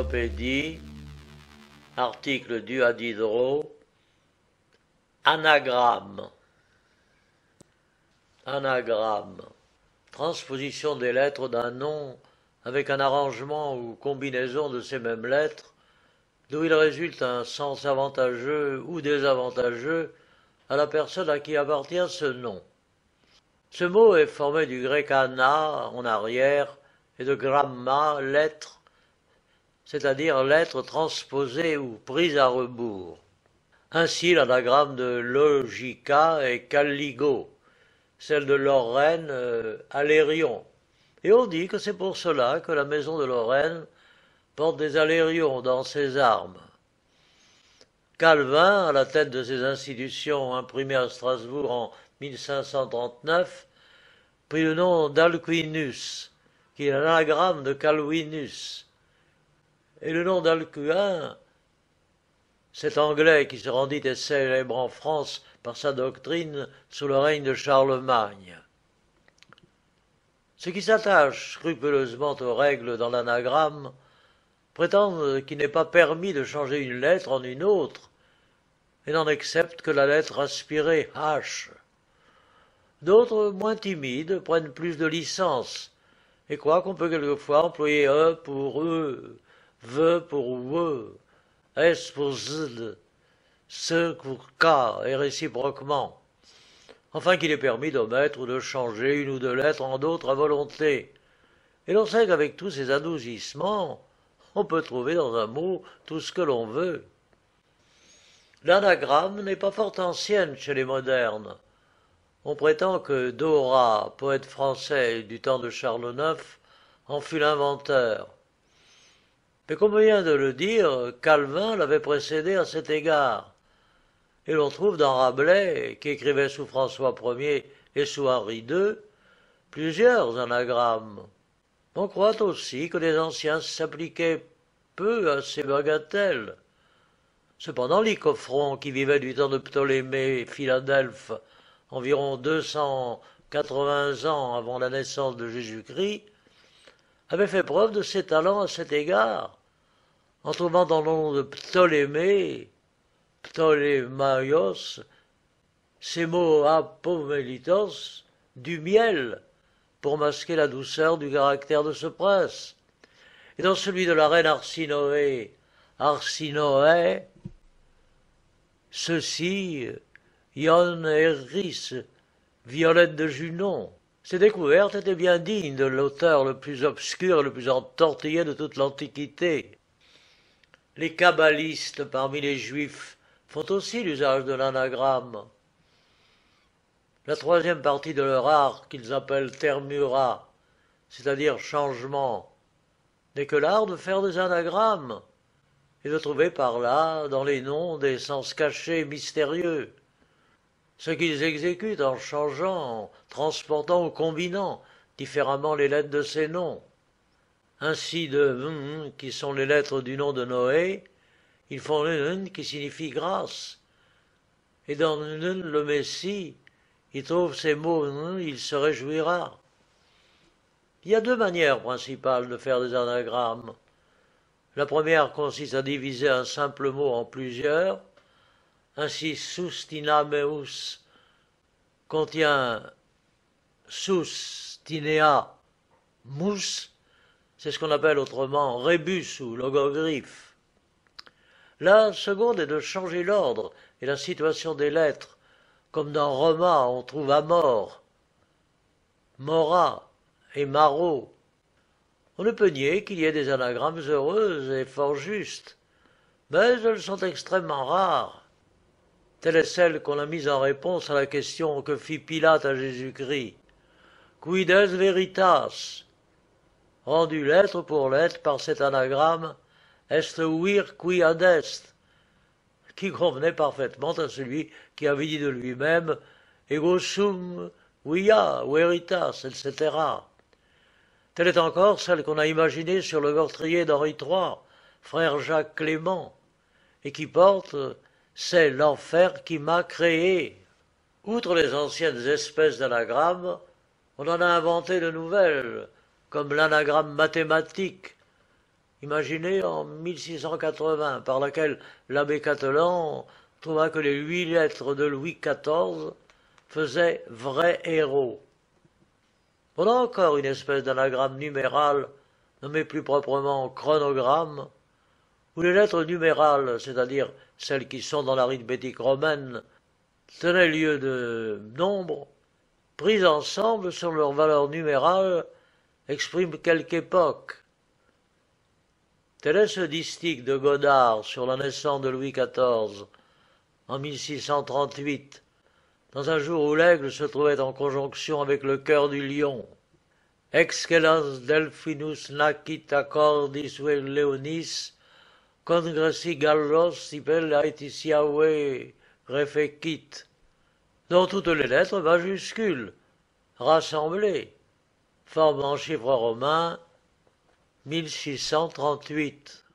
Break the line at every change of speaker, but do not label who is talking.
Encyclopédie, article dû à Diderot, anagramme. Anagramme. Transposition des lettres d'un nom avec un arrangement ou combinaison de ces mêmes lettres, d'où il résulte un sens avantageux ou désavantageux à la personne à qui appartient ce nom. Ce mot est formé du grec ana, en arrière, et de gramma, lettre, c'est-à-dire lettre transposée ou prise à rebours. Ainsi, l'anagramme de Logica est Calligo, celle de Lorraine, Alérion. Et on dit que c'est pour cela que la maison de Lorraine porte des alérions dans ses armes. Calvin, à la tête de ces institutions imprimées à Strasbourg en 1539, prit le nom d'Alcuinus, qui est l'anagramme de Calvinus. Et le nom d'Alcuin, cet Anglais qui se rendit et célèbre en France par sa doctrine sous le règne de Charlemagne. Ceux qui s'attachent scrupuleusement aux règles dans l'anagramme prétendent qu'il n'est pas permis de changer une lettre en une autre, et n'en acceptent que la lettre aspirée H. D'autres, moins timides, prennent plus de licence, et croient qu'on peut quelquefois employer E pour E, V pour VE, S pour Z, C pour K, et réciproquement. Enfin qu'il est permis d'omettre ou de changer une ou deux lettres en d'autres à volonté. Et l'on sait qu'avec tous ces adoucissements, on peut trouver dans un mot tout ce que l'on veut. L'anagramme n'est pas fort ancienne chez les modernes. On prétend que Dorat, poète français du temps de Charles IX, en fut l'inventeur. Mais comme vient de le dire, Calvin l'avait précédé à cet égard. Et l'on trouve dans Rabelais, qui écrivait sous François Ier et sous Henri II, plusieurs anagrammes. On croit aussi que les anciens s'appliquaient peu à ces bagatelles. Cependant, Lycophron, qui vivait du temps de Ptolémée, Philadelphe, environ 280 ans avant la naissance de Jésus-Christ, avait fait preuve de ses talents à cet égard, en trouvant dans le nom de Ptolémée, Ptolémaios, ces mots apomelitos, du miel, pour masquer la douceur du caractère de ce prince. Et dans celui de la reine Arsinoé, Arsinoé, ceci, Ion Eris, Violette de Junon. Ces découvertes étaient bien dignes de l'auteur le plus obscur et le plus entortillé de toute l'Antiquité. Les kabbalistes parmi les juifs font aussi l'usage de l'anagramme. La troisième partie de leur art, qu'ils appellent termura, c'est-à-dire changement, n'est que l'art de faire des anagrammes et de trouver par là, dans les noms, des sens cachés mystérieux. Ce qu'ils exécutent en changeant, en transportant ou combinant différemment les lettres de ces noms. Ainsi de qui sont les lettres du nom de Noé, ils font qui signifie grâce. Et dans le Messie, il trouve ces mots il se réjouira. Il y a deux manières principales de faire des anagrammes. La première consiste à diviser un simple mot en plusieurs. Ainsi, soustinameus contient soustinea mus, c'est ce qu'on appelle autrement rébus ou logogriphe. La seconde est de changer l'ordre et la situation des lettres, comme dans Roma on trouve Amor, Mora et Maro. On ne peut nier qu'il y ait des anagrammes heureuses et fort justes, mais elles sont extrêmement rares. Telle est celle qu'on a mise en réponse à la question que fit Pilate à Jésus-Christ. Quid est veritas? Rendu lettre pour lettre par cet anagramme, est vir qui adest, qui convenait parfaitement à celui qui avait dit de lui-même ego sum via veritas, etc. Telle est encore celle qu'on a imaginée sur le meurtrier d'Henri III, frère Jacques Clément, et qui porte « C'est l'enfer qui m'a créé ». Outre les anciennes espèces d'anagrammes, on en a inventé de nouvelles, comme l'anagramme mathématique, imaginée en 1680, par laquelle l'abbé Catelan trouva que les 8 lettres de Louis XIV faisaient vrais héros. Voilà encore une espèce d'anagramme numéral, nommé plus proprement chronogramme, où les lettres numérales, c'est-à-dire celles qui sont dans l'arithmétique romaine, tenaient lieu de nombres, prises ensemble sur leur valeur numérale, expriment quelque époque. Tel est ce distique de Godard sur la naissance de Louis XIV en 1638, dans un jour où l'aigle se trouvait en conjonction avec le cœur du lion. Excelens Delphinus nacit accordis Leonis, congressi Gallos ipel aetitiae refecit, dont toutes les lettres majuscules, rassemblées, forment en chiffre romain 1638.